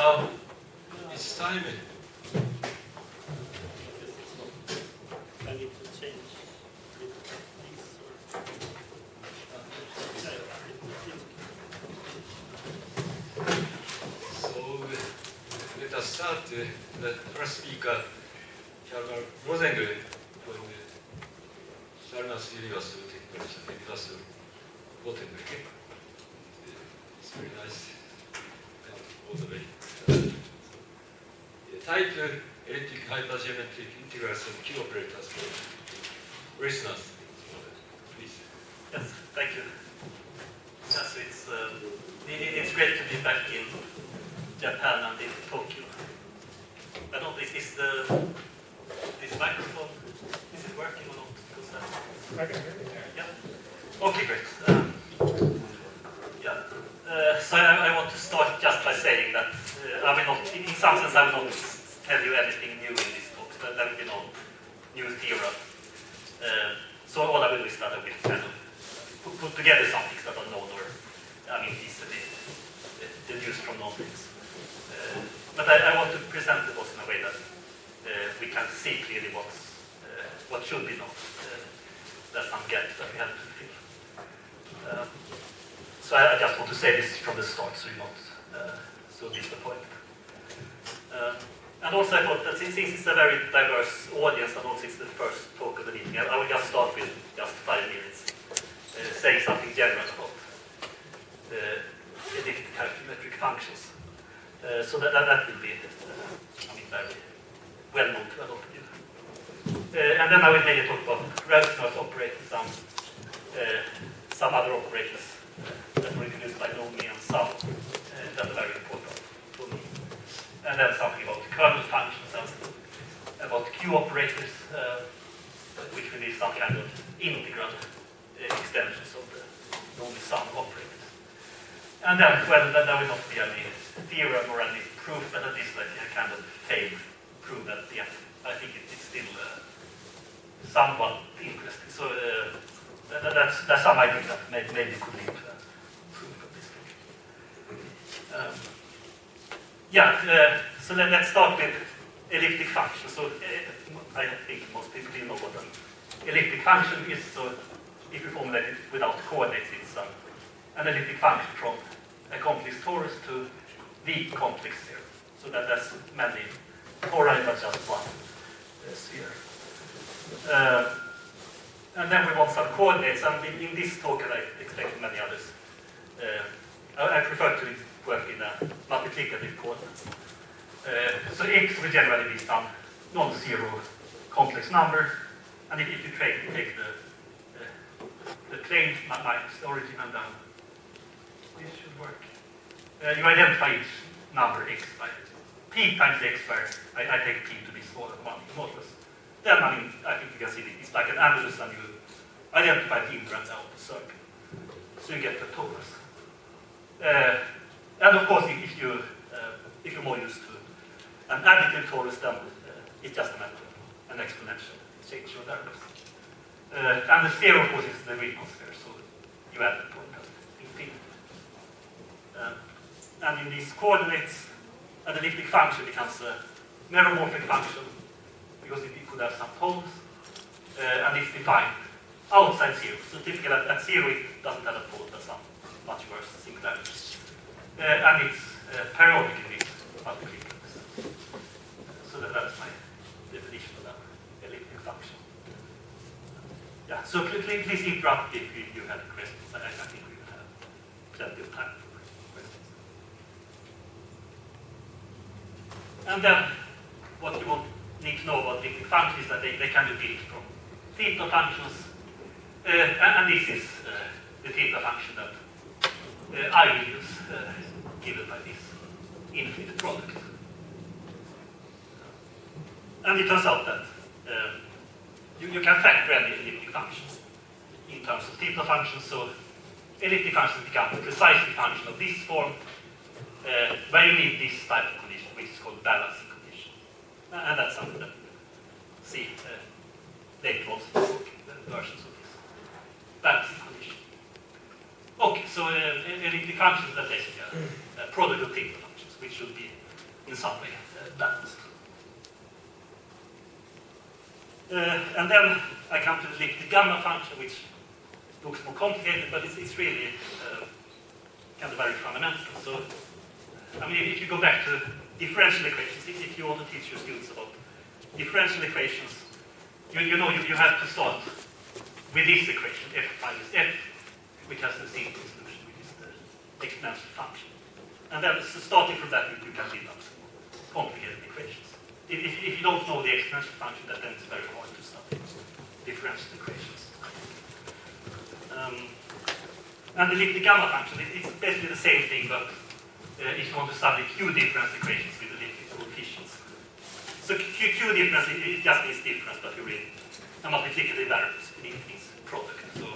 Now it's time. I need to change these So let us start. The first speaker, Hjalmar Rosengren from Ruijsenaars University, Professor Gothenburg. It's very nice. All the way. Type elliptic hypergeometric integrals of Q operators for Ruijsenaars. Please. Yes, thank you. Yes, it's great to be back in Japan and in Tokyo. I don't know, is this microphone, is it working or not? I can hear you. Yeah. Okay, great. So I want to start just by saying that I will not, in some sense, I will not tell you anything new in this talk. There will be no new theorem. So all I will do is that I will kind of put together some things that are known or, easily deduced from known things. But I want to present the boss in a way that we can see clearly what should be known. There's some gaps that we have to fill. So I just want to say this from the start, so you're not so disappointed. And also I thought that since it's a very diverse audience and also it's the first talk of the meeting, I will just start with just 5 minutes saying something general about elliptic hypergeometric functions. So that will be very well known to a lot of you. And then I will maybe talk about Ruijsenaars operators, some other operators that were introduced by Nomi and some that are very important for me. And then something about kernel functions and about Q operators, which will be some kind of integral extensions of the Nomi sum operators. And then, well, there will not be any theorem or any proof, but at least like a kind of failed proof at the end. I think it's still somewhat interesting. So that's some ideas that maybe could lead to a proof of this thing. So let's start with elliptic function. So I think most people know what an elliptic function is. So if you formulate it without coordinates, it's an elliptic function from a complex torus to the complex sphere. So that's many tori, but just one sphere. And then we want some coordinates, and in this talk, and I expect many others, I prefer to work in a multiplicative coordinates. So x will generally be some non-zero complex number, and if you take the plane minus the origin, and then this should work. You identify each number x by p times x, where I take p to be smaller than 1 modulus. Then, I think you can see it's like an annulus, and you identify the integrand out of the circle. So you get the torus. And of course, if you're more used to an additive torus, then it's just a matter of an exponential change of variables. And the sphere, of course, is the Riemann sphere, so you add the point at infinity. And in these coordinates, an elliptic function becomes a meromorphic function because it could have some poles, and it's defined outside zero. So typically at zero it doesn't have a pole, but some much worse singularities. And it's periodic in these multiplicatives. So that's my definition of an elliptic function. Yeah, so please interrupt if you have questions. I think we will have plenty of time for questions. And then what you need to know about elliptic functions is that they can be built from theta functions, and this is the theta function that I will use, given by this infinite product. And it turns out that you can factor any elliptic function in terms of theta functions, so elliptic functions become precisely function of this form, where you need this type of condition, which is called balancing condition. And that's something that we'll see later on, the versions of this balancing condition. Okay, so elliptic functions are basically a product of theta functions, which should be in some way balanced. And then I come to the gamma function, which looks more complicated, but it's really kind of very fundamental. So, I mean, if you go back to differential equations, if you want to teach your students about differential equations, you know you have to start with this equation, f minus f, which has the simple solution, which is the exponential function. And then starting from that, you can build up some complicated equations. If you don't know the exponential function, then it's very hard to study differential equations. And the elliptic gamma function, it's basically the same thing, but if you want to study Q difference equations with elliptic coefficients. So Q difference, it just means difference, but you're in a multiplicative variables in this product. So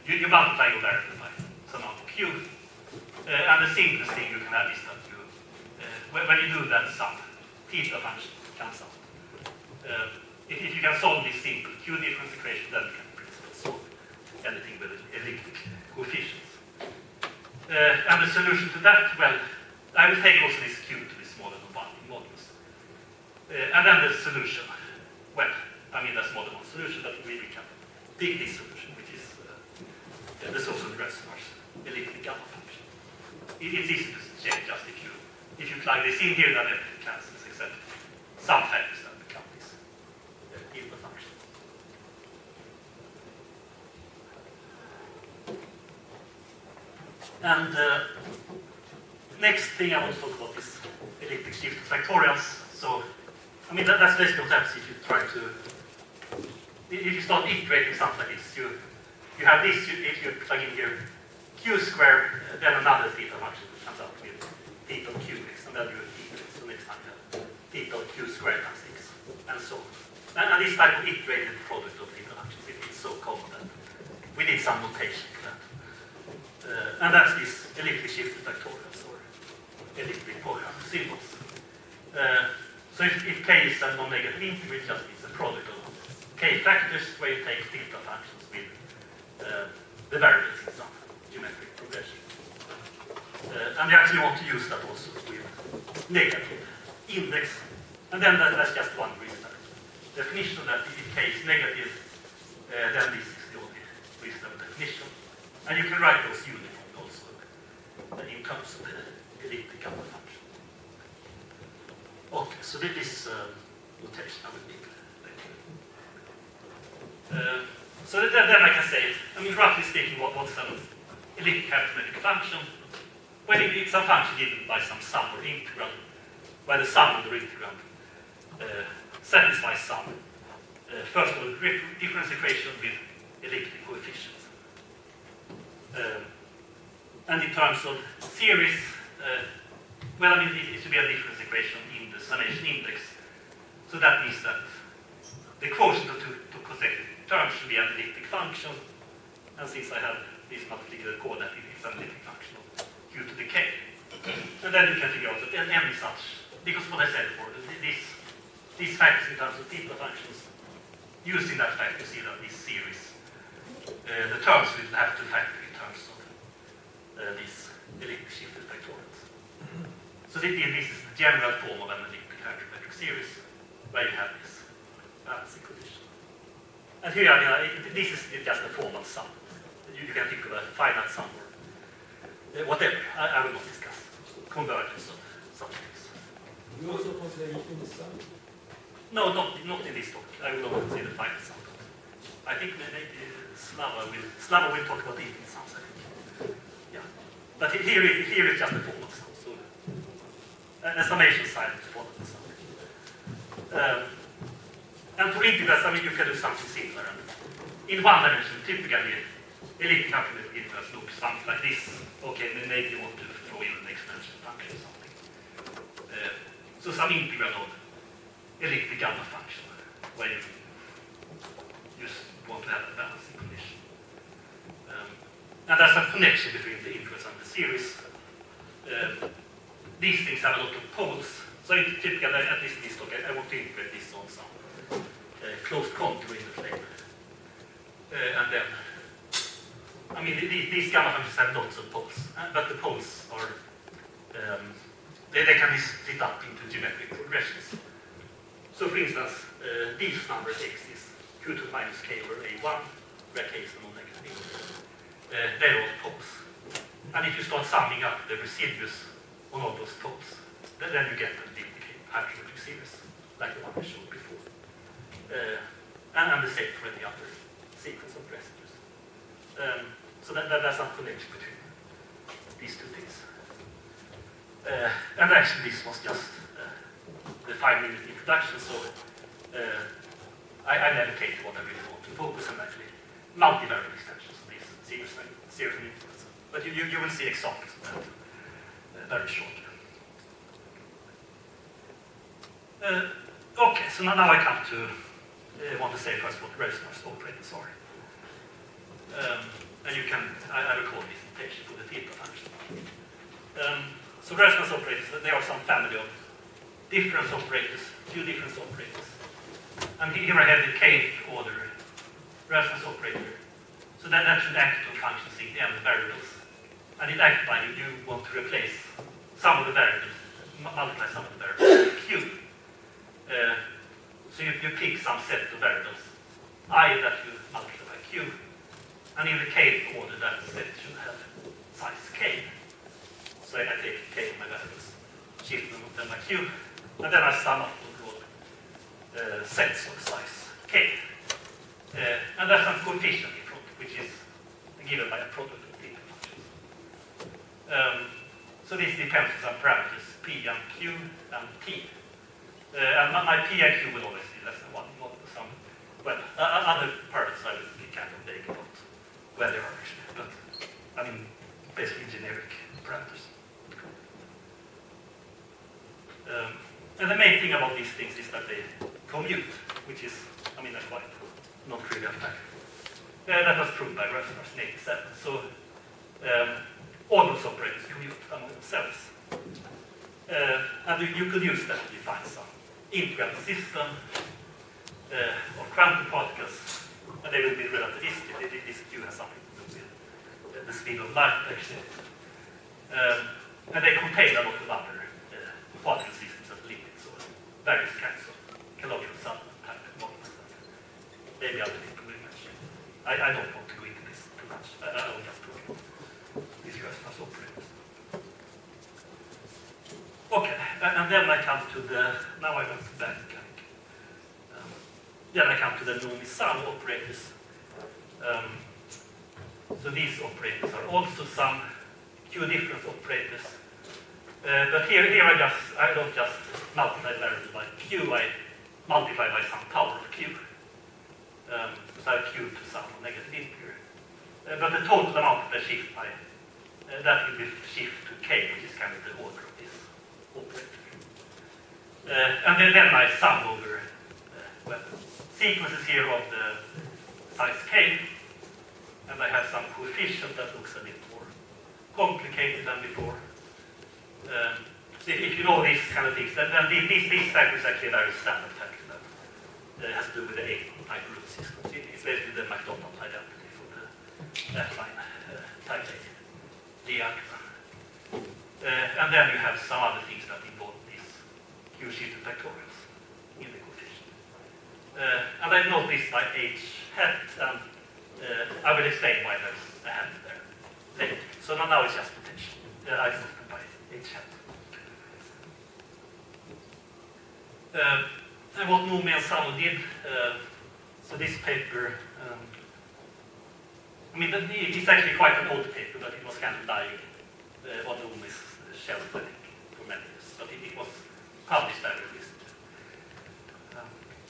you multiply your variable by some amount of Q. And the simplest thing you can have is that you, when you do that sum, theta function comes out. If you can solve this simple Q difference equation, then you can solve anything with elliptic coefficients. And the solution to that, well, I will take also this Q to be smaller than 1 in modulus. And then the solution, well, I mean that's more than one solution, but we can pick this solution, which is the social Ruijsenaars elliptic gamma function. It's easy to check just if you plug this in here, then it cancels, except some factors that become this input function. And next thing I want to talk about is elliptic shifted factorials. So, I mean, that's basically what happens if you try to, if you start iterating something like this. You have this, if you plug in here Q squared, then another theta function comes out with theta of Qx, and then you iterate. So next time you have theta of Q squared times x, and so on. And this type of iterated product of theta functions, it's so common that we need some notation for that. And that's this elliptic shifted factorials, or elliptic polygon symbols. So if k is a non-negative integer, it just means a product of k factors, where you take theta functions with the variables in some geometric progression. And we actually want to use that also with negative index. And then that's just one reasonable definition of that. If k is negative, then this is the only reasonable definition. And you can write those uniformly also in terms of the elliptic gamma function. Okay, so this notation I will make later. So then I can say, I mean, roughly speaking, what's an elliptic hypergeometric function? Well, it's a function given by some sum or integral, where the sum of the integrand satisfies some first order difference equation with elliptic coefficients. And in terms of series, well, I mean, it should be a difference equation in the summation index. So that means that the quotient of two consecutive terms should be an elliptic function. And since I have this multiplicative coordinate, it's an elliptic function of q to the k. And then you can figure out that any such, because what I said before, these factors in terms of theta functions, using that factor, see that this series, the terms will have to factor in terms of these elliptic shifted factorials. So this is the general form of an elliptic hypergeometric series, where you have this balancing condition. And here, I mean, this is just a formal sum. You can think of a finite sum or whatever. I will not discuss convergence of some things. You also consider it in the sum? No, not in this talk. I will not consider the finite sum. I think maybe Slava will talk about infinite sums, I think. Yeah. But here is just a formal sum. So the summation sign is formal sum. And for integrals, I mean, you can do something similar. And in one dimension, typically, elliptic hypergeometric integrals look something like this. Okay, maybe you want to throw in an exponential function or something. So some integral of elliptic gamma function, where you just want to have a balancing condition. And there's a connection between the integrals and the series. These things have a lot of poles. So typically, at least in this talk, I want to integrate this on some closed contour in the plane. And then, I mean, these gamma functions have lots of poles, but the poles are they can be split up into geometric progressions. So for instance, these numbers x is q to the minus k over a1, where k is the non-negative integer. They're all tops. And if you start summing up the residues on all those tops, then you get an elliptic hypergeometric series, like the one I showed before. And the same for any other sequence of residues. So that's some connection between these two things. And actually this was just the 5-minute introduction, so I never take what I really want to focus on, actually multivariable extensions of these series and influence. But you will see examples of that very shortly. Okay, so now I come to want to say first what Ruijsenaars operators are. And you can, I will call this notation for the theta function. So Ruijsenaars operators, there are some family of difference operators, few difference operators. And here I have the kth order Ruijsenaars operator. So that should act on functions in the n variables. And it acts by you want to replace some of the variables, multiply some of the variables with q. So you pick some set of variables, I that you multiply by q. And in the kth order, that set should have size k. So I take k of my variables, shift them by q, and then I sum up all sets of size k. And that's some coefficient in front, which is given by a product of theta functions. So this depends on some parameters, p and q and t. And my p and q will always be less than 1 in order to some, well, other parameters I will be kind of vague about where they are actually, but I mean, basically generic parameters. And the main thing about these things is that they commute, which is, I mean, that's quite not really a fact. That was proved by Ruijsenaars in 87. So all those operators commute among themselves. And you could use that to define some integral system of quantum particles, and they will be relativistic. This Q has something to do with the speed of light, actually. And they contain a lot of other particle systems as limits, or various kinds of canonical supplement type models. Maybe other people will mention. I don't want to go into this too much. I will just talk about these Ruijsenaars operators. Okay, and then I come to the, now I went back. Then I come to the Nomi-Sum operators. So these operators are also some Q difference operators. But here I don't just multiply the variable by Q, I multiply by some power of Q. So I have Q to some negative integer. But the total amount that I shift by, that will be shift to K, which is kind of the order of this operator. And then I sum over well, sequences here of the size K, and I have some coefficient that looks a bit more complicated than before. So if you know these kind of things, then this factor is actually a very standard factor that has to do with the A-type root system. So it's basically the McDonald identity for the F-line type A diagram. And then you have some other things that involve these Q-shifted factorials in the coefficient. And I note this by H hat, and I will explain why there's a hat there later. So now it's just potential. I note them by H hat. And what Nomi and Salo did, so this paper, I mean, it's actually quite an old paper, but it was kind of dying on Nomi's shelf, I think, for many years. But it was published very recently.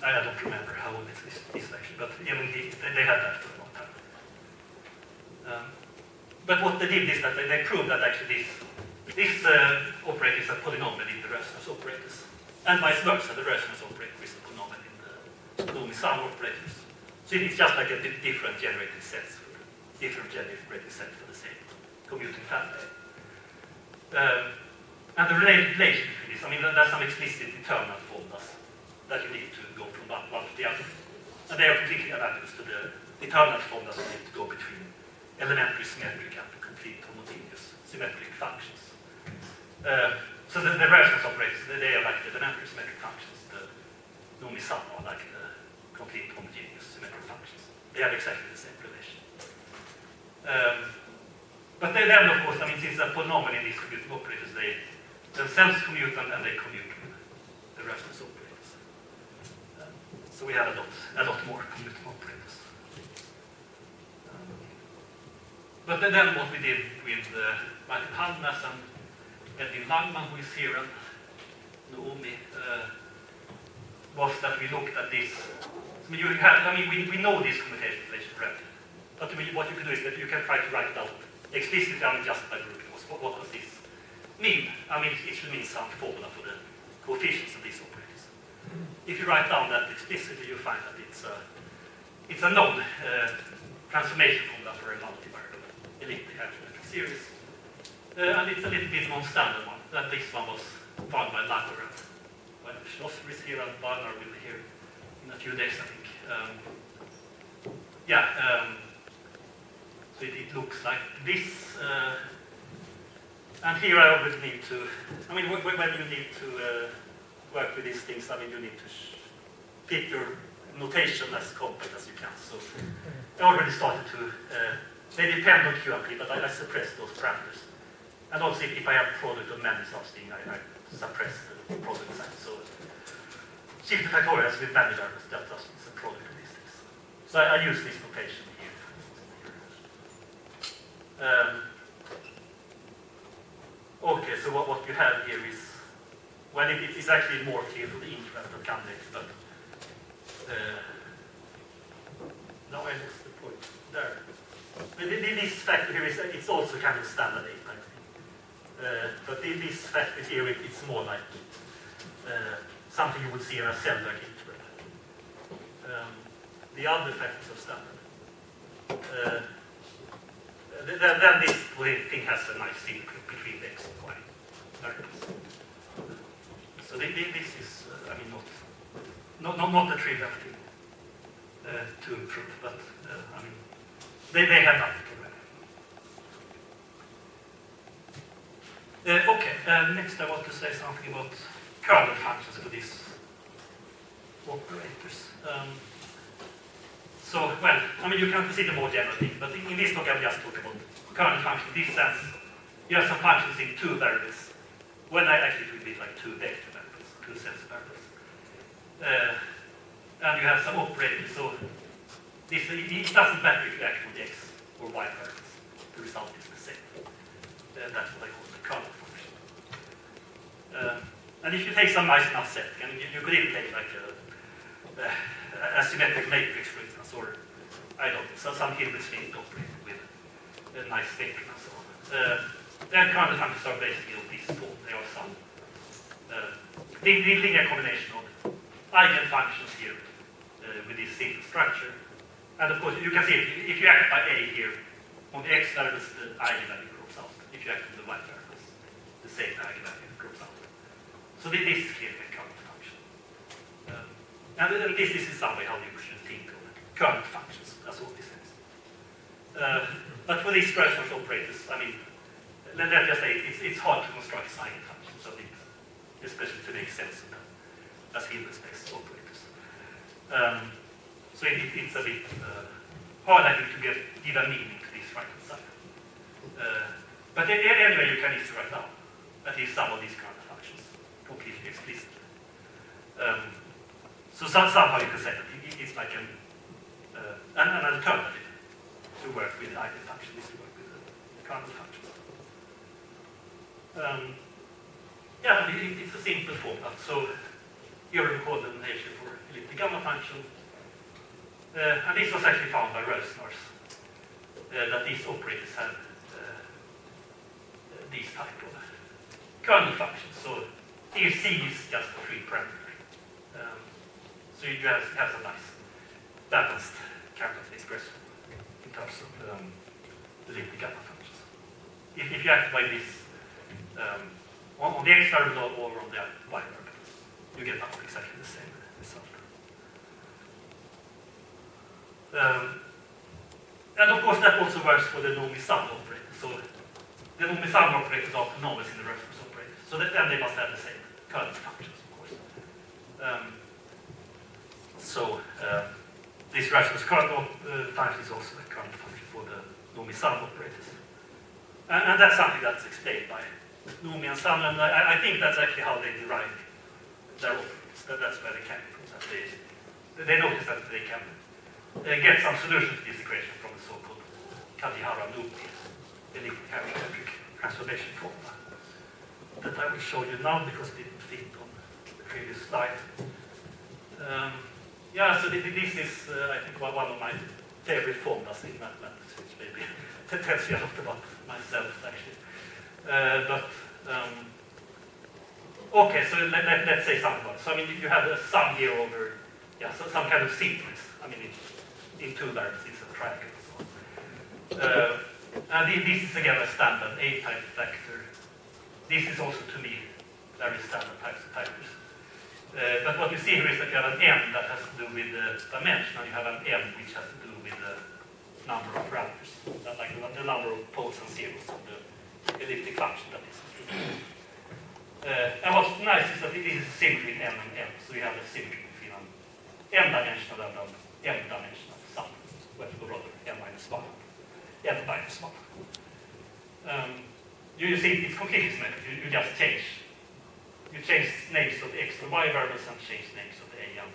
I don't remember how old it is actually, but even they had that for a long time. But what they did is that they proved that actually this operator is a polynomial in the Ruijsenaars operators. And vice versa, the Ruijsenaars operator is a polynomial in the Nomi-Sum operators. So it's just like a different generated sets for the same commuting family. And the relation between this, I mean, there's some explicit determinant formulas that you need to go from one to the other. And they are completely analogous to the determinant formulas you need to go between elementary symmetric and complete homogeneous symmetric functions. So So the Ruijsenaars operators, they are like the elementary symmetric functions. The normy sum are like the complete homogeneous symmetric functions. They have exactly the same relation. But then, of course, I mean, since a polynomial in these commuting operators, they themselves commute and they commute with the Ruijsenaars operators. So we have a lot more commuting operators. But then what we did with Martin Hjalmar and Edwin Langman, who is here, and Naomi, was that we looked at this. We know this commutation relation already. But what you can do is that you can try to write it out explicitly and just by the root cause. What does this mean? I mean, it should mean some formula for the coefficients of these operators. If you write down that explicitly, you find that it's a known transformation formula for a multivariable elliptic hypergeometric series. And it's a little bit non-standard one. That this one was found by Langer and Schlosser is here and Wagner will be here in a few days, I think. So it looks like this. And here I always need to, I mean, when you need to work with these things, I mean, you need to pick your notation as compact as you can. So I already started to, they depend on QMP, but I suppress those parameters. And also if I have product of many such things, I suppress the product sign. So shift factorials with many variables, that doesn't is a product of these things. So I use this notation here. Okay, so what you have here is, well, it is actually more clear for the interest of candidates, but now I lost the point there. This factor here is, it's also kind of standard 8, I think. But this factor here, it's more like something you would see in a cell-like integral. The other factors are standard. Then this thing has a nice synchrony between the x and y variables. So this is, I mean, not a trivial thing to improve, but I mean, they have done it already. Okay, next I want to say something about kernel functions for these operators. So, well, I mean, you can consider more general things, but in this talk I will just talk about kernel function in this sense. You have some functions in two variables. When I actually it will be like two vector variables, two sets of variables. And you have some operators, so it doesn't matter if you act on the x or y variables. The result is the same. That's what I call the kernel function. And if you take some nice enough set, and you could even take like a symmetric matrix, for instance, or I don't know, some Hilbert sphinx operator with a nice spectrum and so on. Their kernel functions are basically of this form. They are some linear combination of eigenfunctions here with this simple structure. And of course, you can see if you act by A here, on the x variables, the eigenvalue grows out. If you act on the y variables, the same eigenvalue grows out. So this is clearly a kernel function. And this is in some way how you should think of kernel functions, as all these things. But for these Ruijsenaars operators, I mean, let's just say it's hard to construct eigenfunctions of these, especially to make sense of them as Hilbert space operators. So it's a bit hard, I think, to give a meaning to this right-hand side. But anyway, you can easily write down at least some of these kernel functions completely explicitly. So somehow you can say that it's like an alternative to work with the eigenfunction is to work with the kernel functions. Yeah, it's a simple formula. So here we call the notation for elliptic gamma function. And this was actually found by Ruijsenaars, that these operators have these type of kernel functions. So here C is just a free parameter. So you have some nice balanced kind of expression in terms of the elliptic gamma functions. If you act by this on the x variable or on the y variable, you get out exactly the same result. And of course that also works for the normy sum operator. So the normy sum operators are polynomials in the Ruijsenaars operators. So then they must have the same kernel functions, of course. This Ruijsenaars kernel function is also a kernel function for the Nomi-Sum operators. And that's something that's explained by Nomi and Sum, and I think that's actually how they derive their operators. That's where they came from. They noticed that they can get some solution to this equation from the so-called Hjalmar-Rosengren elliptic hypergeometric transformation formula that I will show you now because it didn't fit on the previous slide. Yeah, so this is, I think, one of my favorite formulas in mathematics, which maybe tells you a lot about myself, actually. Okay, so let's say something about it. So, I mean, if you have a sum here over, so some kind of sequence, I mean, in two variables, it's a triangle and so on. And this is, again, a standard A-type vector. This is also, to me, very standard types of factors. But what you see here is that you have an m that has to do with the dimension, and you have an m which has to do with the number of parameters, like the number of poles and zeros of the elliptic function that is. And what's nice is that it is a symmetry in m and m, so you have a symmetry between an m-dimensional and an m-dimensional sum, where you go rather m minus 1, n minus 1. You see it's completely symmetric. You just change names of the x and y variables and change names of the a and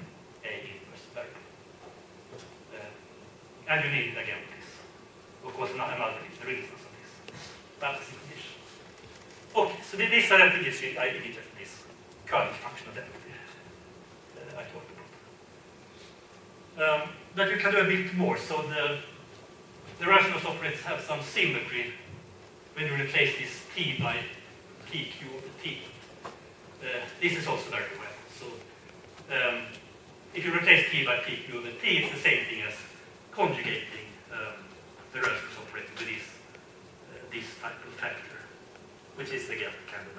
a inverse variable. And you need, again, this. Of course, another is the instance of this balancing condition. Okay, so this identity gives you immediately this kernel function identity I talked about. But you can do a bit more. So the Ruijsenaars operators have some symmetry when you replace this t by pq over t. This is also very well. So if you replace t by pq over t, it's the same thing as conjugating the Ruijsenaars operator with this type of factor, which is again kind of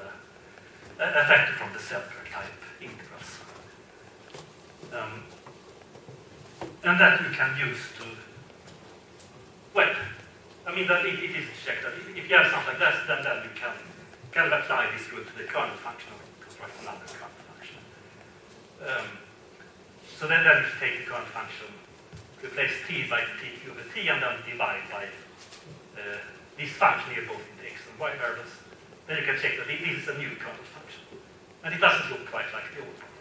a factor from the Selkirk type integrals. And that you can use to, well, I mean that it is checked that if you have something like that, then you can kind of apply this rule to the kernel function and construct another kernel function. So then you take the kernel function, replace t by pq over t, and then divide by this function here both in the x and y variables. Then you can check that this is a new kernel function. And it doesn't look quite like the old one.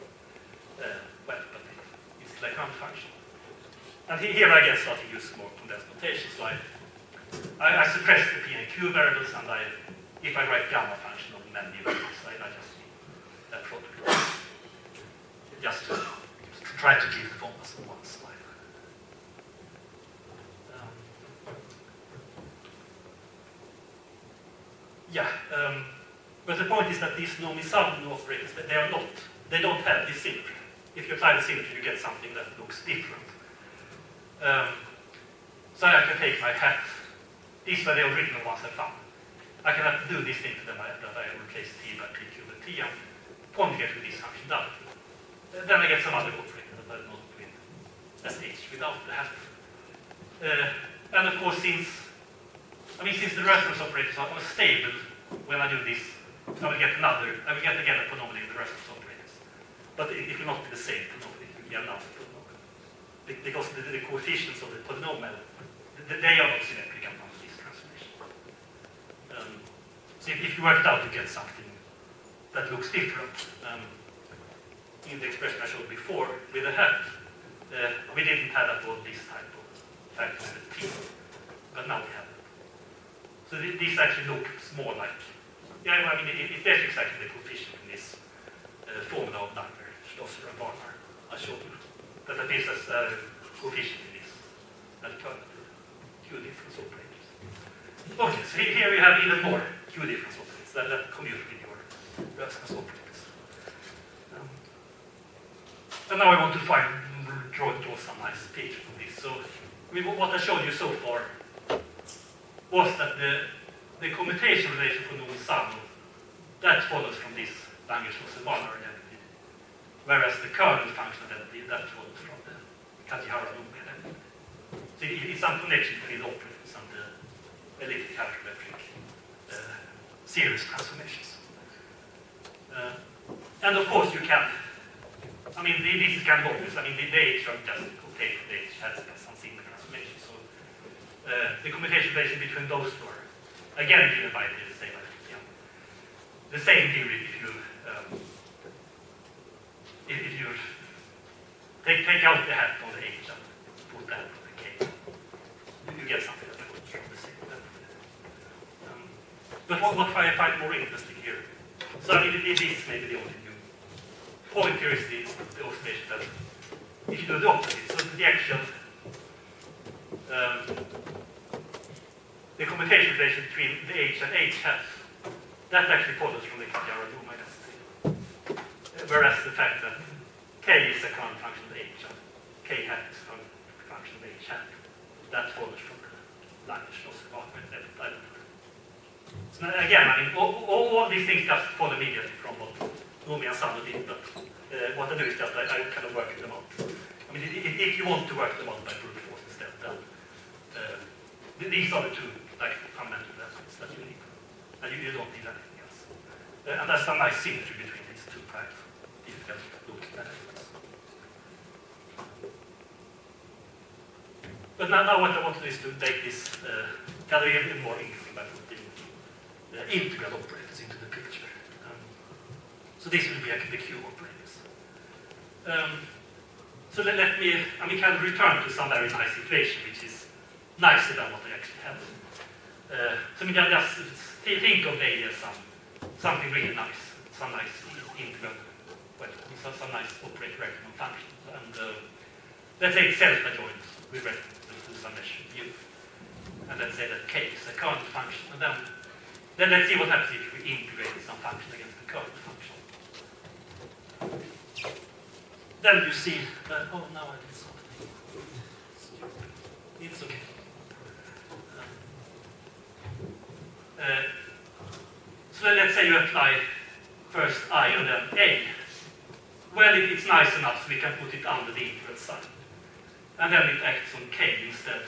Well, but it's like a kernel function. And here I guess start to use more condensed notation. So I suppress the p and q variables, and if I write gamma function of many variables, I just need that product. Just to try to keep the formulas on one slide. But the point is that these Nomi-Sum operators, they don't have this symmetry. If you apply the symmetry, you get something that looks different. So I can take my hat. These were the original ones I found. I can do this thing to them that I replace t by pq over t and conjugate with this function w. Then I get some other operator that I not with sh without the hat. And of course, since the Ruijsenaars operators are stable, when I do this, I will get again a polynomial in the Ruijsenaars operators. But it will not be the same polynomial, it will be another polynomial. Because the coefficients of the polynomial, they are not symmetric among this transformation. So if you work it out, you get something that looks different. In the expression I showed before, with a hat, we didn't have at all this type of factor with t, but now we have it. So this actually looks more like, it there's exactly the coefficient in this formula of Langer, Schlosser, and Barnard I showed you. That appears as a coefficient in this alternative Q difference operators. Okay, so here we have even more Q difference operators that commute with your Ruijsenaars operators. And now I want to draw some nice picture from this. So what I showed you so far was that the commutation relation for Nomi-Sum, that follows from this Langer, Schlosser, Barnard identity, whereas the kernel function identity, that follows from the Hjalmar-Rosengren identity. So it's some connection between the operators and the elliptic hypergeometric series transformations. And of course you can, I mean, this is kind of obvious. I mean, the H are just okay, the H has some similar transformation. So the commutation relation between those two are again given by the same idea. The same theory if you take out the hat on the H and put that on the K, you get something that follows from the same. But what I find more interesting here, so I mean, this is maybe the only new point here is the observation that if you do the opposite, so the actual the commutation relation between the H and H hat, that actually follows from the Hjalmar Rosengren. Whereas the fact that K is a current function of H and K hat is a current function of H hat, that follows from the language loss department. So again, I mean, all these things just follow immediately from what Rumi and Sandro did, but what I do is just I kind of work them out. I mean, if you want to work them out by brute force instead, then these are the two like fundamental aspects that you need, and you don't need anything else. And there's some nice symmetry between these two types, if you can look at that. But now what I want to do is to make this kind of even more interesting by putting integral operators into the picture. So this will be the Q operators. So let me, I mean, kind of return to some very nice situation, which is nicer than what I actually have. So we can just think of A as something really nice, some nice integral, well, some nice operator acting on functions. And let's say it's self-adjoint with respect to some measure U. And let's say that K is a current function. And then let's see what happens if we integrate some function against the current function. Then you see that, oh, now I did something. It's okay. So let's say you apply first I and then A. Well, it's nice enough so we can put it under the integral sign. And then it acts on K instead,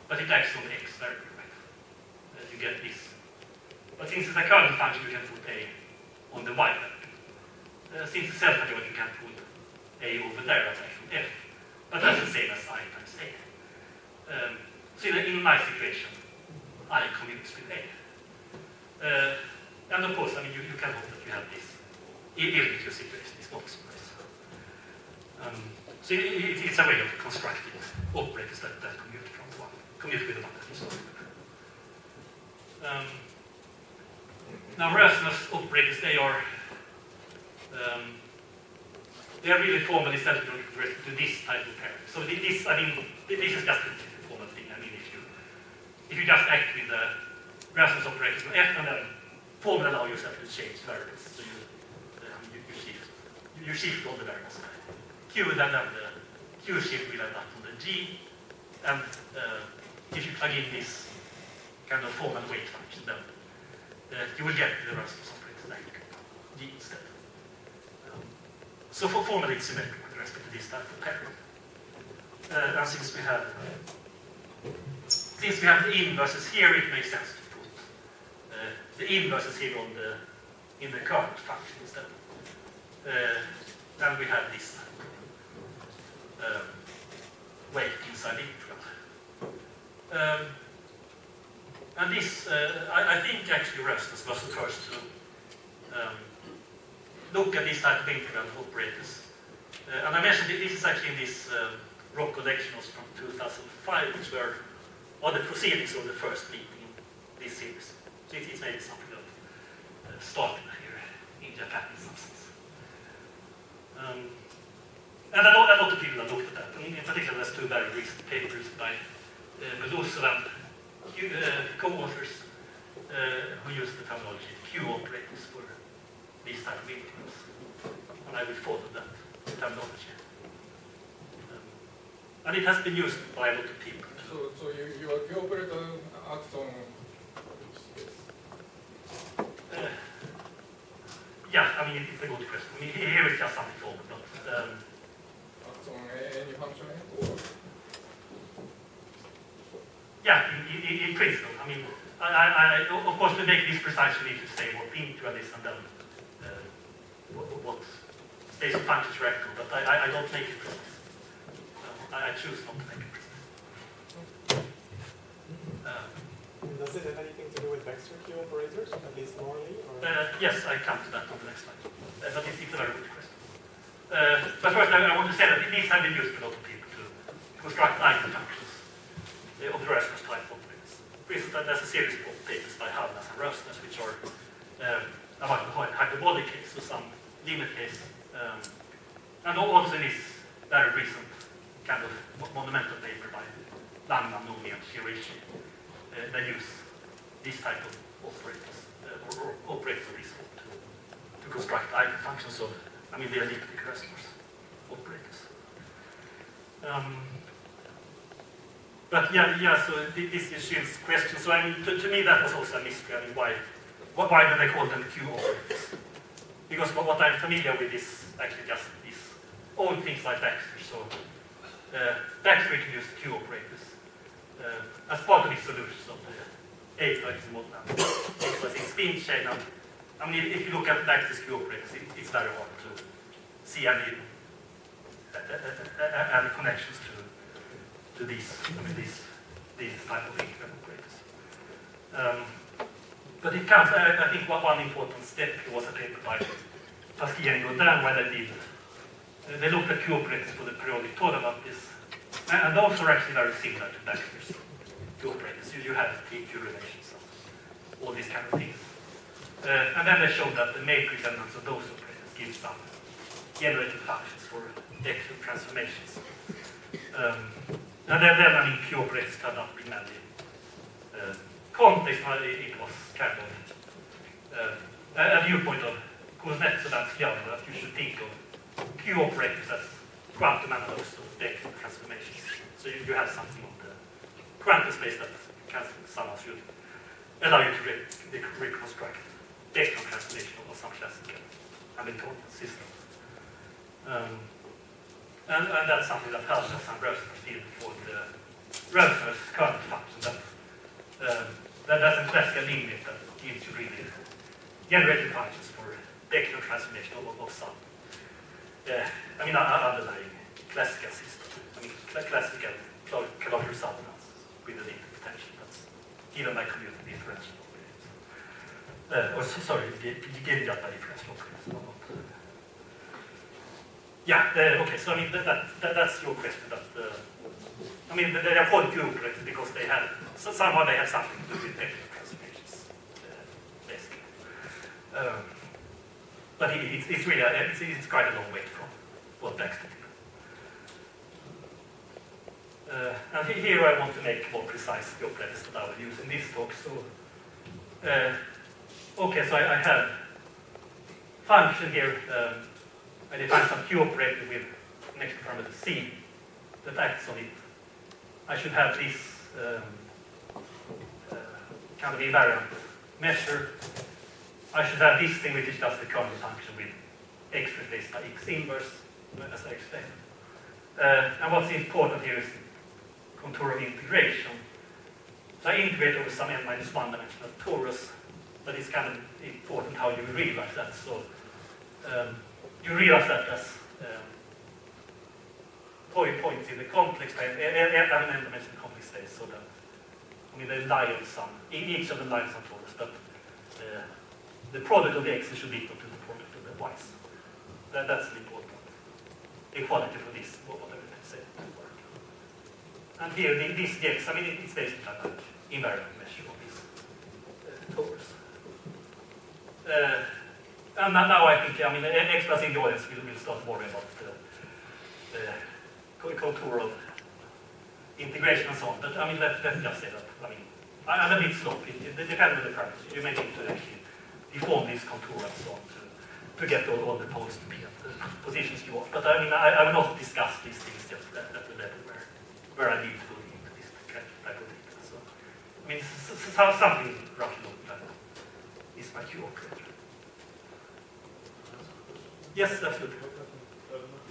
but it acts on X very correct. You get this. But since it's a current function, you can put A on the Y vector. Since it's self-adjoint, you can put A over there, that's actually F. But that's the same as I times A. So in a nice equation, I commutes with A. And of course, I mean, you can hope that you have this, even if your situation is not so nice. So it's a way of constructing operators that commute from one, commute with one that is not. Now, Ruijsenaars operators, they are really formally set to this type of pair. So this, I mean, this is just a formal thing. I mean, if you just act with the Ruijsenaars operators on F and then formally allow yourself to change variables, so you shift all the variables. Q, then the Q shift will end up on the G, and if you plug in this kind of formal weight function, then you will get the Ruijsenaars operator like G instead. So formally it's symmetrical with respect to this type of pair. And since we have the inverses here, it makes sense to put the inverses here in the current function instead. Then we have this weight inside the integral. And this, I think actually Ruijsenaars was the first to look at this type of integral operators. And I mentioned this is actually in this Rocco lectures from 2005, which were the proceedings of the first meeting in this series. So it's maybe something that started here in Japan in some sense. And a lot of people have looked at that. And in particular, there's two very recent papers by Beloso and co-authors who use the terminology Q operators for these type of integrals. And I will follow that terminology. And it has been used by a lot of people. So your Q operator acts on which space? Yeah, I mean, it's a good question. I mean, here is just something formal, but Acts on any function or? yeah, in principle. I mean, I of course, to make this precise, you need to say what integral is, and then space of functions rectal, but I don't make it precise. I choose not to make it precise. Does it have anything to do with vector Q operators, at least normally? Or? Yes, I come to that on the next slide. But it's a very good question. But first, I want to say that these have been used by a lot of people to construct eigenfunctions of the Ruijsenaars type operators. For instance, there's a series of papers by Hjalmar and Rosengren, which are about the hyperbolic case, so some limit case, and also in this very recent kind of monumental paper by Langman, Nomi, and Shirishi. They use these type of operators, or operators of this sort to construct eigenfunctions of, the elliptic Ruijsenaars operators. But so this issues questions. So to me that was also a mystery. Why do they call them Q operators? Because what I'm familiar with is actually just these old things like Baxter. So Baxter introduced Q operators as part of his solutions of the A-types model. It was in spin chain. If you look at Baxter's Q operators, it's very hard to see any connections to these type of integral operators. But it comes, I think one important step was a paper by Pasquier and Godin where they looked at Q operators for the periodic Toda-mappes, and those are actually very similar to Baxter's Q operators. You have T-Q relations and all these kind of things. And then they showed that the matrix elements of those operators give some generated functions for extra transformations. And then Q operators turned up in many contexts. It was kind of a viewpoint of Kuznetsov and Hjalmar that you should think of Q operators as quantum analogs of extra transformations. So you have something on the quantum space that somehow should allow you to reconstruct the extra transformation of some classical Hamiltonian system. And that's something that Hjalmar and Rosengren did for the Rosengren's current function. That's a classical limit that gives you really generated functions for the extra transformation of some underlying classical system. Classical caloric resonance with a limit potential that's given by commuting differential operators. Given just by differential operators. Okay, so that's your question. They are called Q operators because they have, somehow they have something to do with extra transformations, basically. But it's really, it's quite a long way from what Baxter did. And here I want to make more precise the operators that I will use in this talk. So, okay, so I have function here. I define some Q operator with an extra parameter C that acts on it. I should have this kind of invariant measure. I should have this thing which is just the kernel function with x replaced by x inverse, as I explained. And what's important here is the contour of integration. So I integrate over some n-1 dimensional torus, but it's kind of important how you realize that. So you realize that as points in the complex space, n-dimensional complex space. So that they lie on some, each of them lies on torus, but the product of the x's should be equal to the product of the y's. That's an important equality for this, whatever they say. And here, this x, it's basically like an invariant measure of this torus. And now I think, experts in the audience will start worrying about the contour of integration and so on. But let's just say that. I'm a bit sloppy. It depends on the parameters. You may need to actually deform this contour and so on to get all the poles to be at the positions you want. But I will not discuss these things just at the level where I need to go into this type of data. So, something roughly like that is my Q operator. Yes, absolutely.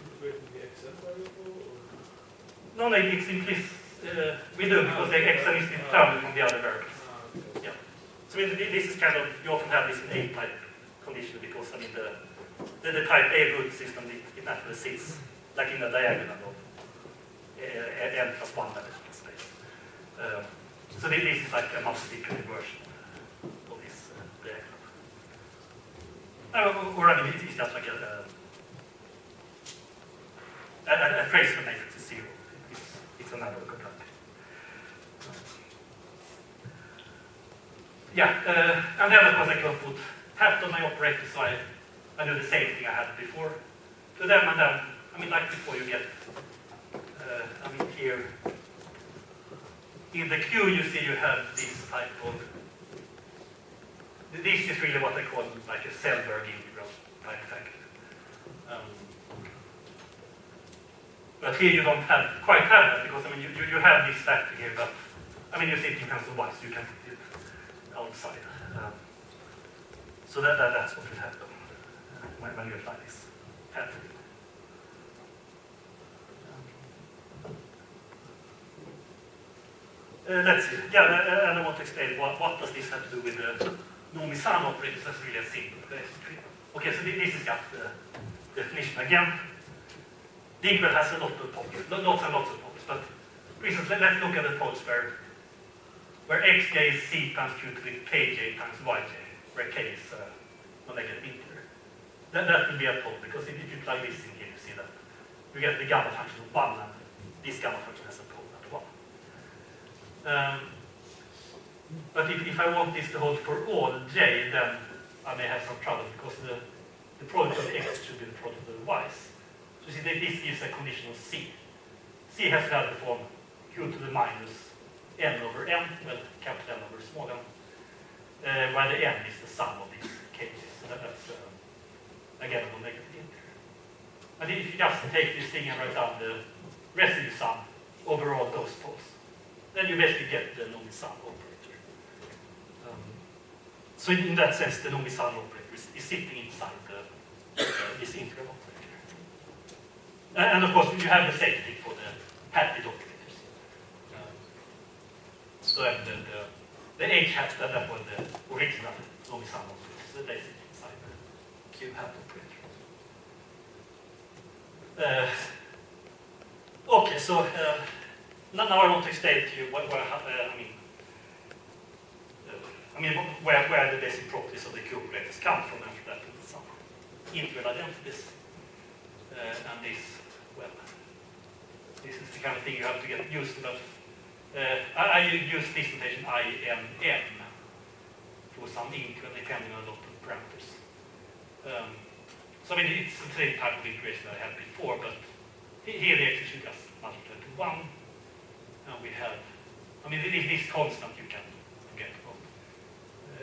Integrating the xn variable? No, it's implicit. We do because the xn is determined from the other variables. Yeah. So this is kind of, you often have this in A-type condition because the type A root system, it naturally sits like in a diagonal of n plus 1 dimensional space. So this is like a much thicker version of this diagram. Or I mean, it's just like a trace matrix is 0. It's an analog contract. And then of course I can put hat on my operator, so I do the same thing I had before to them, and then, I mean, like before you get, I mean, here in the queue you see you have this type of, this is really what I call like a Selberg integral type factor. But here you don't quite have that, because I mean you have this factor here, but I mean you see it depends on what, so you can put it outside. So that's what will happen when you apply this pattern. Let's see. Yeah, and I want to explain what does this have to do with the Nomi-San operators. That's really a simple question. Okay, so this is just the definition again. The integral has a lot of poles, lots and lots of poles, but for instance, let's look at the poles where xj is c times q to the kj times yj, where k is a negative integer. That will be a pole, because if you plug this in here, you see that you get the gamma function of 1, and this gamma function has a pole at 1. But if I want this to hold for all j, then I may have some trouble, because the product of the x should be the product of the y's. So you see that this gives a condition of c. C has to have the form q to the minus n over n, well, capital N over small n, while the n is the sum of these k's. So that's, again, a negative integer. And if you just take this thing and write down the residue sum over all those poles, then you basically get the Nomi-San operator. So in that sense, the Nomi-San operator is sitting inside this integral operator. And of course, you have the same thing for the hatted operators. So the H hat, that was the original Nomi-San operator, so they sit inside the Q hat operator. Okay, so now I want to explain to you where the basic properties of the Q operators come from, after that in some integral identities. And this, well, this is the kind of thing you have to get used to. But I use this notation IMM for some integral depending on a lot of parameters. So I mean, it's the same type of integration I had before, but here the x should just multiply to 1. And we have, I mean, this constant you can forget about.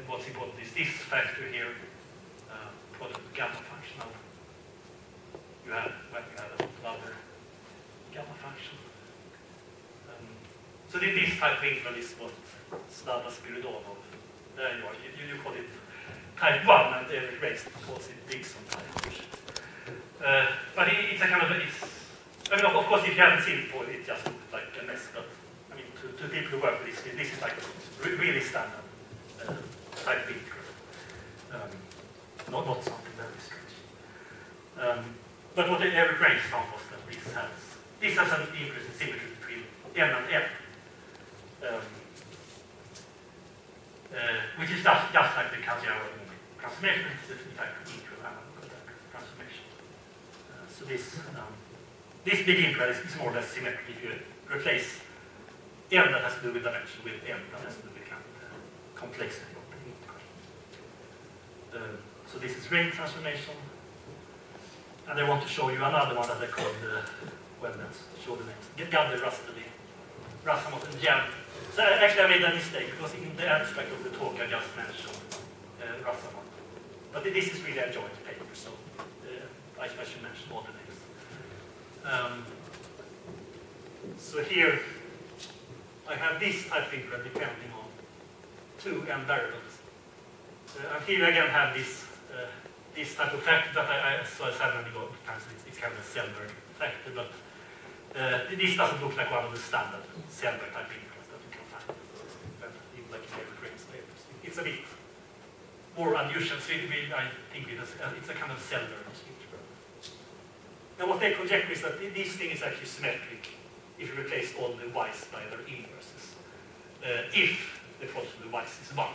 What's important is this factor here, product of gamma function. You have another gamma function. So this type of integral is what Snabba-Spiridonov, there you are, you call it type 1, and Eric Race calls it Dixon type. But it's a kind of, I mean, of course, if you haven't seen it before, it just looks like a mess, but I mean, to people who work with this is like really standard type of integral. Not something very strange. But what Eric Race found was that this has an increasing symmetry between n and n, which is just like the Cauchy-Arrow transformation. It's in fact an integral analog transformation. So this big integral is more or less symmetric if you replace n that has to do with dimension with n that has to do with kind of complexity of the integral. So this is ring transformation. And I want to show you another one that I call well, let's show the names. Gadde, Rasteli, Rassamot, and Jan. So actually I made a mistake, because in the abstract of the talk I just mentioned Rassamot. But this is really a joint paper, so I should mention all the names. So here I have this type of integral depending on 2 n variables. And here again I have this type of factor that I said when we got times it's kind of a Selberg factor, but this doesn't look like one of the standard Selberg type integrals that you can find, like in every Rings papers. It's a bit more unusual. So I think it's a kind of cellular integral. And what they conjecture is that this thing is actually symmetric if you replace all the y's by their inverses. If the product of the y's is 1.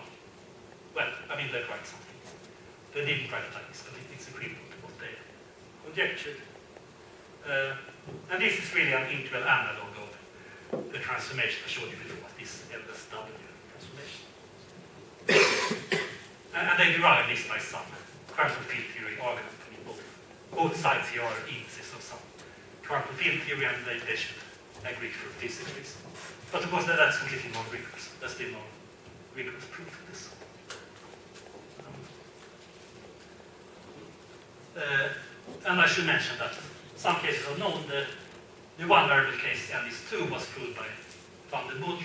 Well, I mean, they tried something. They didn't write it like this, but it's equivalent to what they conjectured. And this is really an integral analog of the transformation I showed you before, this LSW transformation. And they derive this by some quantum field theory argument. I mean, both sides here are indices of some quantum field theory, and they should agree for physics reasons. But of course, that's completely non-rigorous. There's still no rigorous proof of this. And I should mention that some cases are known. The one variable case, N is 2, was proved by Van der Bolt.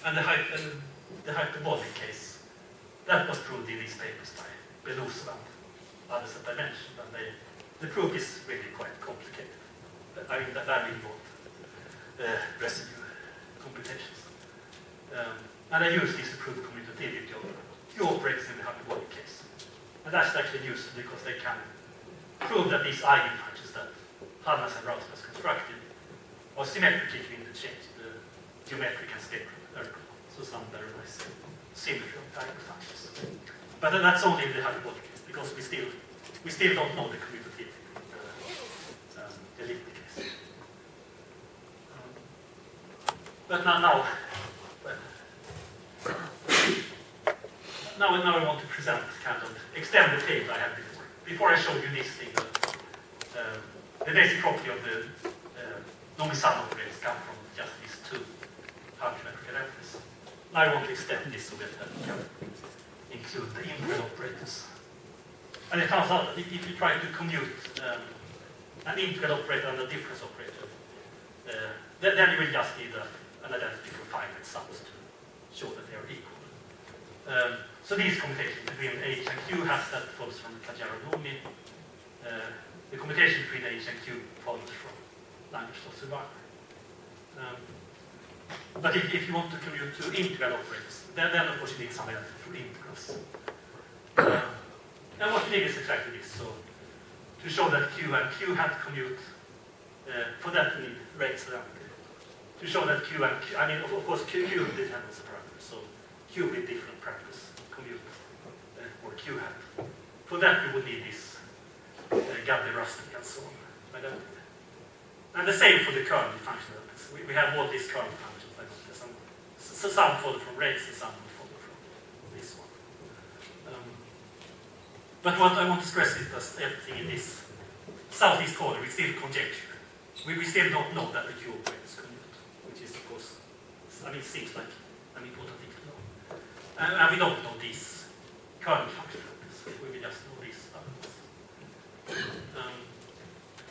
And the hyperbolic case, that was proved in these papers by Beloso and others that I mentioned. And the proof is really quite complicated. I mean, that involved residue computations. And I use this to prove commutativity of Q operators in the hyperbolic case. And that's actually useful because they can prove that these eigenfunctions that Hjalmar and Rosengren constructed are symmetric if you interchange the geometric and spectral error. So some derives symmetry of eigenfunctions. But then that's only in the hyperbolic case because we still don't know the commutativity of the elliptic case. But now I want to present kind of extend the table I had before. Before I showed you this thing, the basic property of the non-sum operators come from just these two hypergeometric identities. Now I want to extend this so that we can include the integral operators. And it turns out that if you try to commute an integral operator and a difference operator, then you will just need an identity for finite sums to show that they are equal. So these commutations between H and Q has that follows from the Tajaro-Nomi. The commutation between H and Q follows from language of Survivor. But if you want to commute to integral operators, then of course you need some identity for integrals. And what you need is exactly this. So to show that Q and Q had commute, for that we need rates around it. To show that Q and Q, I mean, of course, Q depends on parameters, so Q with different parameters commute, or Q hat. For that, we would need this Gabler-Rustic and so on identity. And the same for the kernel function identities. We have all these kernel functions like this. So some follow from rates and some will follow from this one. But what I want to stress is that everything in this southeast corner, we still conjecture. We still don't know that the Q operators commute, which is, of course, I mean, seems like an important thing to know. And we don't know these kernel functions. We will just know these others.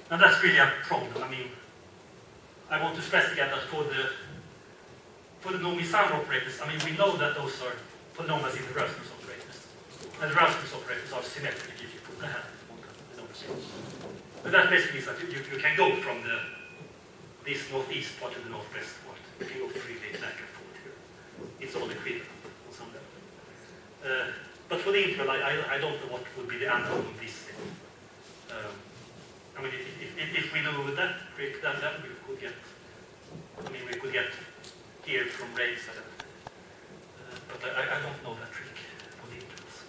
And that's really a problem. I mean, I want to stress again that for the Nomi-Sandra operators, I mean, we know that those are polynomials in the Ruijsenaars operators. And the Ruijsenaars operators are symmetric if you put the hand on the Nomi change. But that basically means that you can go from this northeast part to the northwest part. You can go freely back and forth here. It's all equivalent on some level. But for the integral, I don't know what would be the analog of this thing. I mean, if we do that trick, then we could get, I mean, we could get here from rates, but I don't know that trick for the integrals.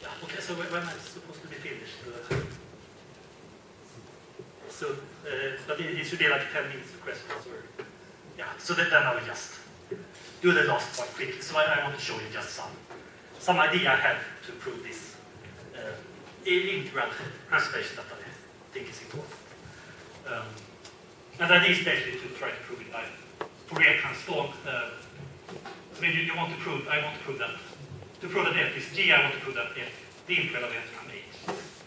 Yeah, okay, so when am I supposed to be finished? But it should be like 10 minutes for questions, or yeah. So then I will just do the last part quickly. So I want to show you just some idea I had to prove this integral transformation that I think is important. And the idea is basically to try to prove it by Fourier transform. So you want to prove, I want to prove that. To prove that f is g, I want to prove that f, the integral of f times h,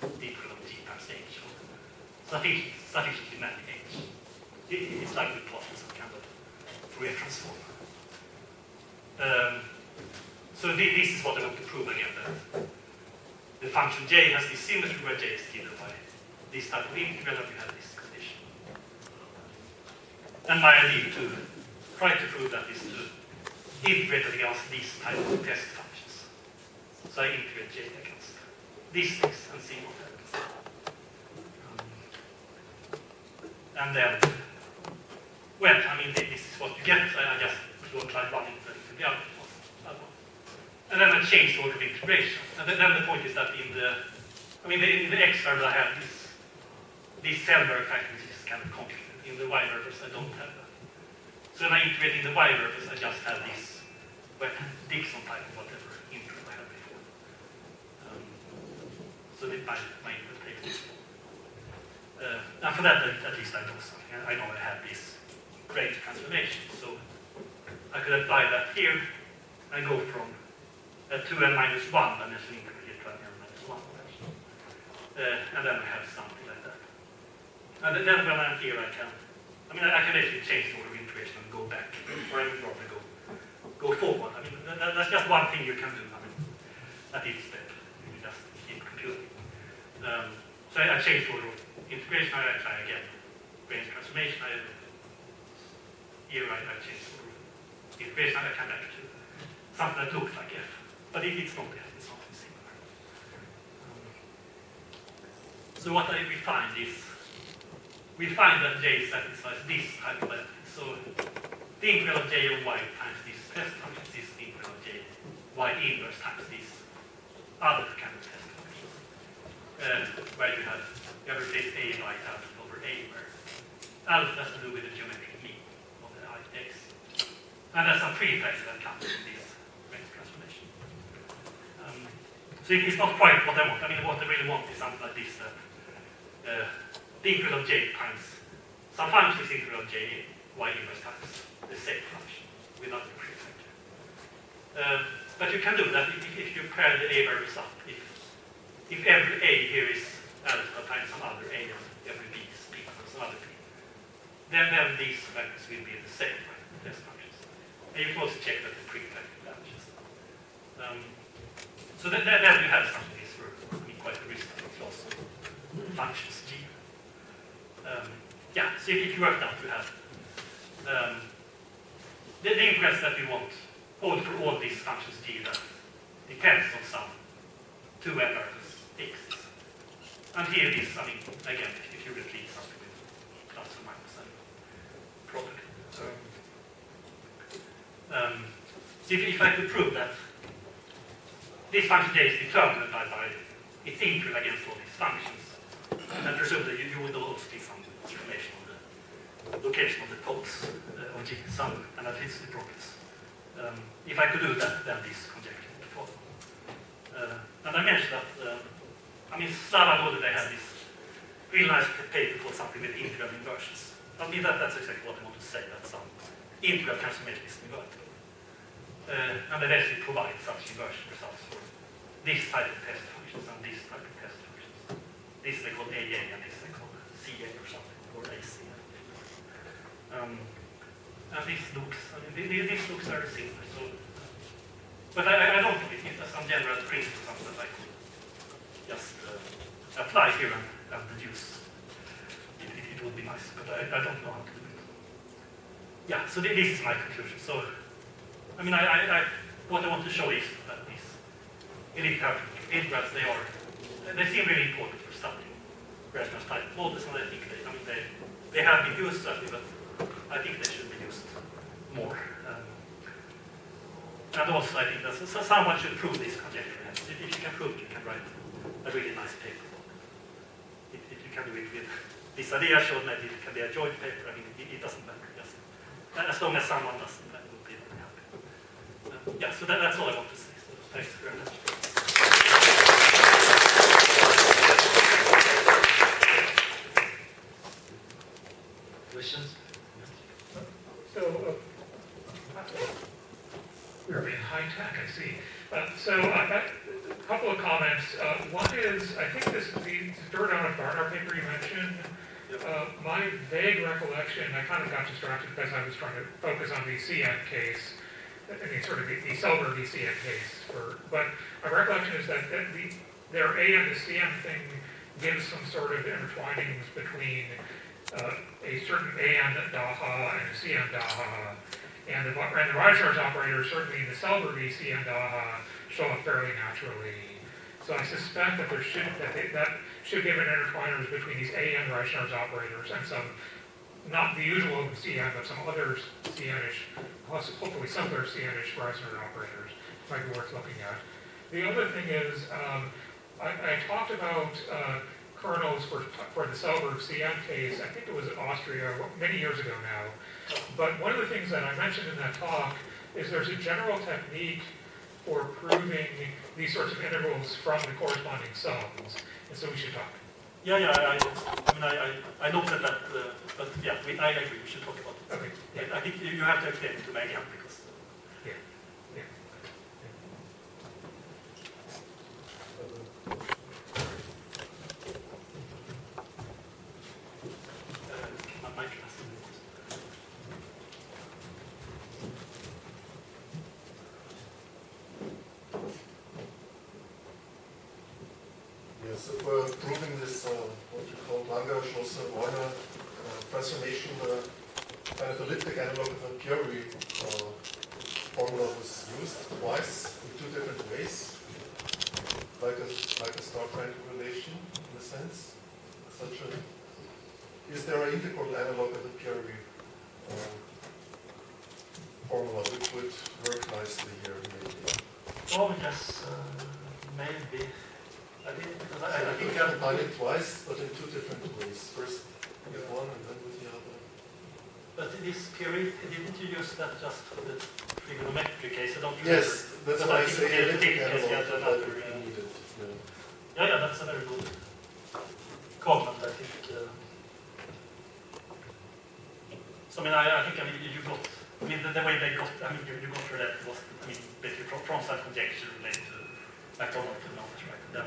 the integral of g times h. Sufficiently many h. It's like we plot some kind of Fourier transform. So this is what I want to prove again, that the function j has this symmetry where j is given by this type of integral, and we have this condition. And my idea to try to prove that is to integrated against these type of test functions. So I integrate J against these things and see what happens. And then, well, I mean, this is what you get. I just try running the other one. And then I change the order of integration. And then the point is that in the X variable I have these cell factors is kind of complicated. In the Y variables I don't have that. So when I integrate in the Y variables I just have this Dixon type of whatever input I had before. So that my input takes this one. And for that at least I know something. I know I have this range transformation. So I could apply that here and go from 2n minus 1 and just integrate to n minus 1. And then I have something like that. And then when I'm here I can actually change the order of integration and go back. Or I would rather go forward. I mean, that's just one thing you can do. I mean, at each step. You just keep computing. So I change the order of integration. I try again. Range transformation. Here I change the order of integration. I come back to something that looks like f. But it's not f. It's something similar. So what we find is we find that J satisfies this type of element. So the integral of J of Y times this test function is the integral of J Y inverse times this other kind of test function. Where you have replaced A by alpha over A, where alpha has to do with the geometric mean of the Ix. And there's some prefactor that comes from this range transformation. So it's not quite what I want. I mean, what I really want is something like this. The integral of J times some function is integral of J Y inverse times the same function without the prefactor. But you can do that if you pair the A variables up. If every A here is alpha times some other A and every B is B times some other B, then these factors will be the same test functions. And you can also check that the prefactor vanishes. So then you have something that's quite a reasonable class of functions G. Yeah, so if you work out, you have the ingress that we want hold for all these functions G that depends on some 2n variables x. And here it is, I mean, again, if you replace something with plus or minus and product. So if I could prove that this function J is determined by its integral against all these functions, and presumably you would also see some information on the location of the poles of G, some analyticity properties. If I could do that, then this conjecture would follow. And I mentioned that, Salvador, they have this really nice paper for something with integral inversions. I mean, that's exactly what I want to say, that some integral transformation is invertible. And they basically provide such inversion results for this type of test functions and this type of test functions. This they call AA and this they call CA or something, or AC. And this looks very similar. So, but I don't know if there's some general principle something that I could just apply here and deduce. It would be nice, but I don't know how to do it. Yeah, so this is my conclusion. So, what I want to show is that these integrals, they seem really important for studying Ruijsenaars type models, and I think they have been used certainly, but I think they should be used more. And also, I think that someone should prove this conjecture. If you can prove it, you can write a really nice paper. If you can do it with this idea shown, maybe it can be a joint paper. I mean, it doesn't matter. Just as long as someone does it, then we'll be very happy. Yeah, so that's all I want to say. So thanks very much. Questions? So, we're being high tech, I see. So I've got a couple of comments. One is, I think the Durdon-Barnard paper you mentioned, my vague recollection, I kind of got distracted because I was trying to focus on the CN case, sort of the Selber VCN case. But my recollection is that their A and the CN thing gives some sort of intertwinings between a certain AN Daha and a CN Daha, And the Ruijsenaars operators, certainly in the Selberg EC and show up fairly naturally. So I suspect that that should give an intertwiners between these AN Ruijsenaars operators and some, not the usual CN, but some other CN-ish, hopefully simpler CN-ish Ruijsenaars operators. Might be worth looking at. The other thing is, I talked about kernels for the Selberg CN case. I think it was in Austria many years ago now. But one of the things that I mentioned in that talk is there's a general technique for proving these sorts of integrals from the corresponding sums. And so we should talk. Yeah, I noted that, but yeah, I agree, we should talk about it. Okay. Yeah. I think you have to explain it to me again, because... Yeah. Yeah. My class. Yes, if we're proving this, what we call Langer-Schloesser-Warner transformation, kind of elliptic analog of a Curie formula was used twice in two different ways, like a star triangle relation in a sense. Is there an integral analog of the Curie formula which would work nicely here? Maybe? Oh, yes, maybe. I didn't, because I think I've done it twice, but in two different ways. First with one and then with the other. but this period, didn't you use that just for the trigonometric case? I don't Yes, remember. that's But why I I think say the elliptic elliptic case, yeah, analog another, that would be needed. yeah, that's a very good comment, I think. So, I think you got, the way they got, you got through that was, basically from that conjecture related to McDonald knowledge, right?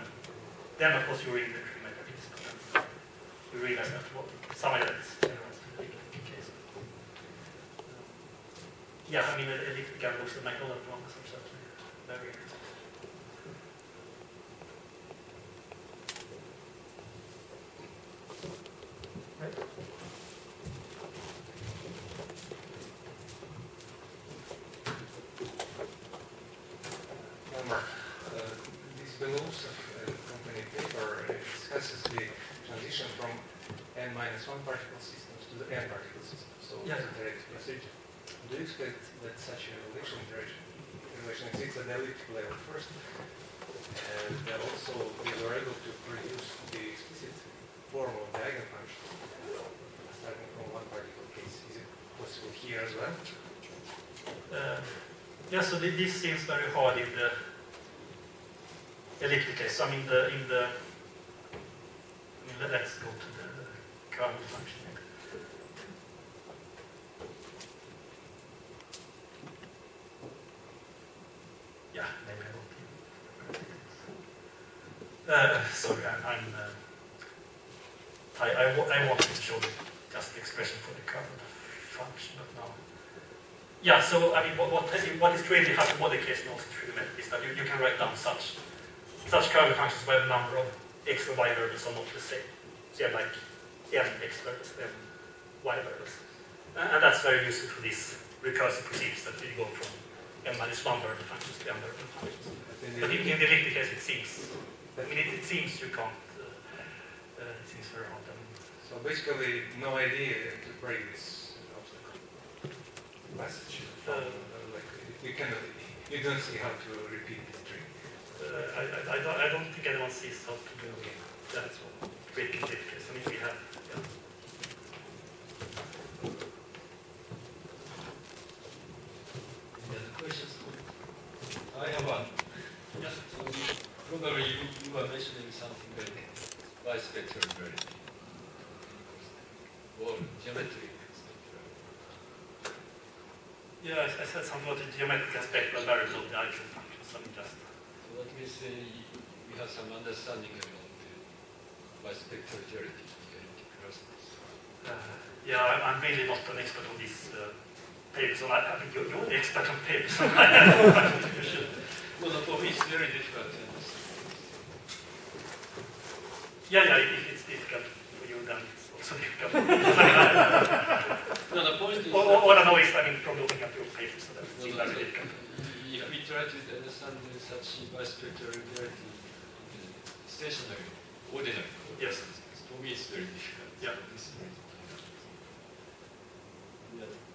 Then of course you were in the trigonometrics, but then you realize that some of that is general to the elliptic case. Yeah, elliptic analog and McDonald ones are certainly very interesting. Right. Hjalmar, these belows of company paper discusses the transition from n-1 particle systems to the n particle systems, so Yeah. it's a direct procedure. Do you expect that such a relation exists at the elliptic level first, and that also we were able to produce the explicit form of the eigenfunction starting from one particle case? Is it possible here as well? Yeah, so this seems very hard in the elliptic case. Let's go to the kernel function here. Yeah, maybe I won't. Sorry, I wanted to show just the expression for the kernel function, but now. Yeah, so what is really happening, what the case knows is that you can write down such kernel functions where the number of x and y variables are not the same. So you have like n x variables, n y variables. And that's very useful for these recursive procedures that you go from n-1 variable functions to n variable functions. But in the elliptic case it seems, it seems you can't, it seems very hard. So basically no idea to break this obstacle. Message. You don't see how to repeat this trick. I don't think anyone sees how to do that trick in this case. We have. Yeah. Any other questions? I have one. Yes. So probably you were mentioning something very bispectral variety or geometric. Yeah, I said something about the geometric aspect of variables of the eigenfunctions. So that means we have some understanding about the bispectral theoretic yeah, I'm really not an expert on these papers. I think you're the expert on papers. Well, for me it's very difficult to understand. Yeah, if it's difficult for you, then it's also difficult. No, the point or a noise, I mean, from looking at your papers, so that seems very difficult. If we try to understand such bispectral regularity, stationary, ordinary. Yes. For me, it's very difficult. Yeah. This is very difficult. Yeah.